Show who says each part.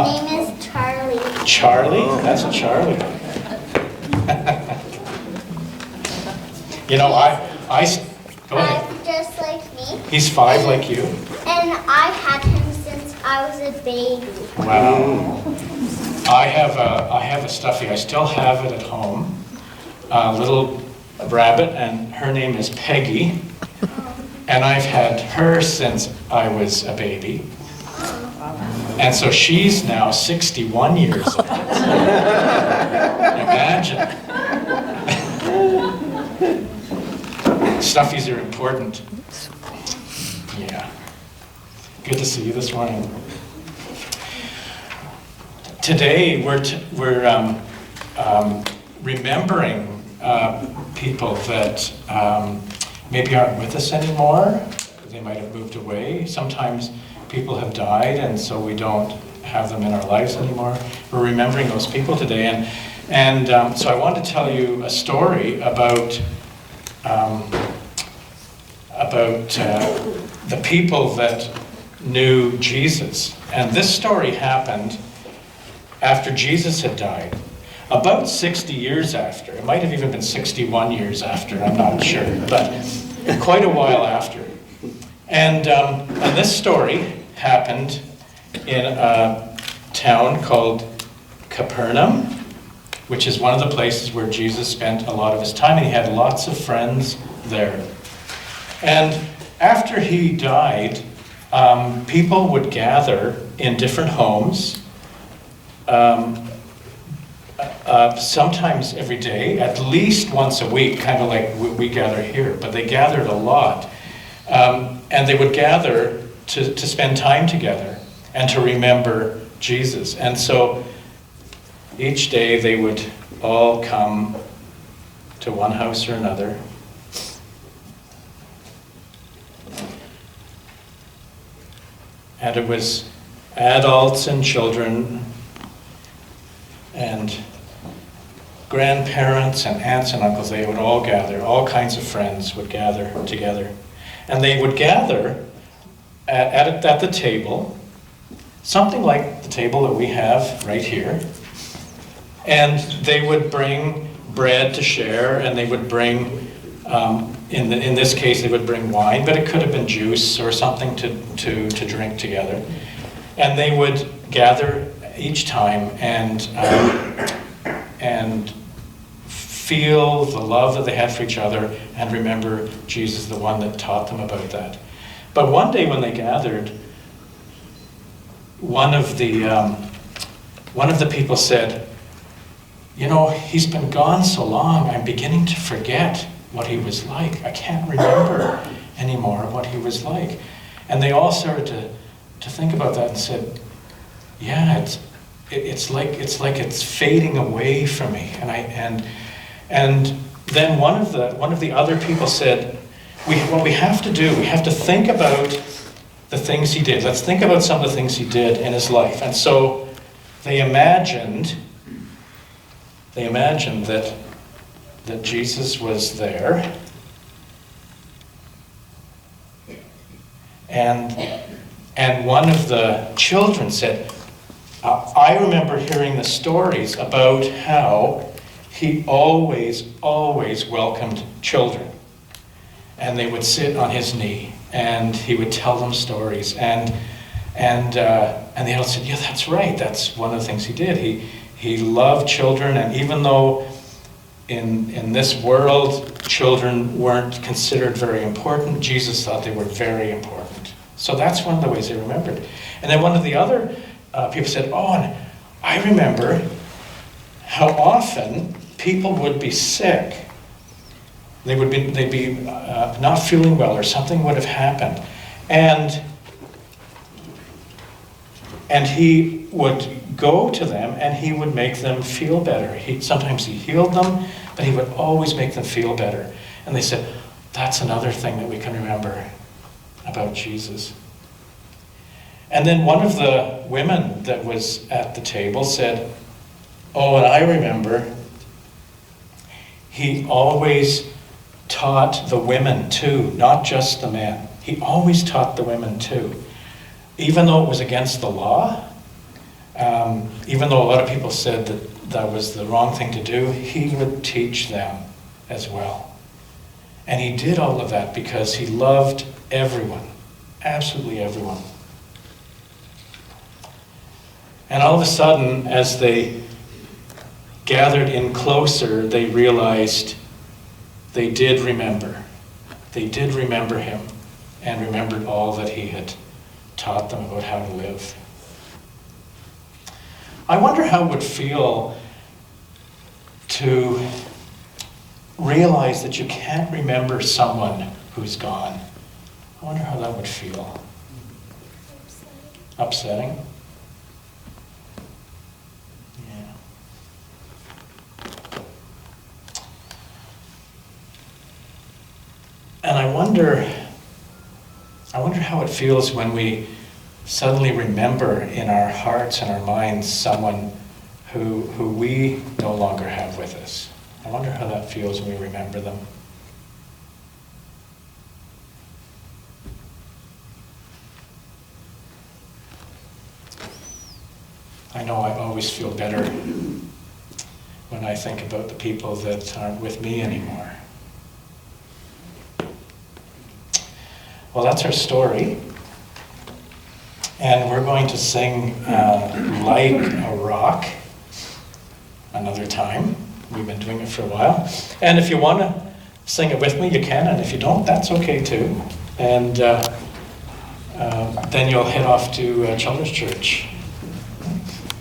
Speaker 1: name is Charlie.
Speaker 2: Charlie? That's a Charlie. You know, go ahead.
Speaker 1: 5 just like me.
Speaker 2: He's 5 like you?
Speaker 1: And I've had him since I was a baby.
Speaker 2: Wow. I have a stuffy. I still have it at home. A little rabbit, and her name is Peggy. And I've had her since I was a baby. And so she's now 61 years old. Imagine. Stuffies are important. Yeah. Good to see you this morning. Today we're remembering people that maybe aren't with us anymore. They might have moved away. Sometimes people have died, and so we don't have them in our lives anymore. We're remembering those people today, and so I want to tell you a story about the people that knew Jesus. And this story happened after Jesus had died, about 60 years after. It might have even been 61 years after, I'm not sure, but quite a while after. And this story happened in a town called Capernaum, which is one of the places where Jesus spent a lot of his time, and he had lots of friends there. And after he died, people would gather in different homes, sometimes every day, at least once a week, kind of like we gather here, but they gathered a lot. And they would gather to spend time together and to remember Jesus. And so each day they would all come to one house or another. And it was adults and children and grandparents and aunts and uncles. They would all gather. All kinds of friends would gather together. And they would gather at the table, something like the table that we have right here. And they would bring bread to share, and they would bring, in this case, they would bring wine, but it could have been juice or something to drink together. And they would gather each time and feel the love that they had for each other and remember Jesus, the one that taught them about that. But one day when they gathered, one of the people said, "You know, he's been gone so long, I'm beginning to forget what he was like. I can't remember anymore what he was like." And they all started to think about that and said, "Yeah, it's like it's fading away from me." And then one of the other people said, what we have to do, we have to think about the things he did. Let's think about some of the things he did in his life. And so they imagined that Jesus was there, and one of the children said, "I remember hearing the stories about how he always welcomed children. And they would sit on his knee, and he would tell them stories. And the adults said, "Yeah, that's right. That's one of the things he did. He loved children, and even though in this world children weren't considered very important, Jesus thought they were very important." So that's one of the ways they remembered. And then one of the other people said, "Oh, and I remember how often people would be sick. They'd be not feeling well, or something would have happened, and he would go to them and he would make them feel better. Sometimes he healed them, but he would always make them feel better." And they said, "That's another thing that we can remember about Jesus." And then one of the women that was at the table said, "Oh, and I remember he always taught the women too, not just the men. He always taught the women too. Even though it was against the law, even though a lot of people said that that was the wrong thing to do, he would teach them as well. And he did all of that because he loved everyone, absolutely everyone. And all of a sudden, as they gathered in closer, they realized they did remember. They did remember him and remembered all that he had taught them about how to live. I wonder how it would feel to realize that you can't remember someone who's gone. I wonder how that would feel. Upsetting? Yeah. And I wonder how it feels when we suddenly remember in our hearts and our minds someone who we no longer have with us. I wonder how that feels when we remember them. I know I always feel better when I think about the people that aren't with me anymore. Well, that's our story. And we're going to sing Like a Rock another time. We've been doing it for a while. And if you want to sing it with me, you can. And if you don't, that's okay too. And then you'll head off to Children's Church.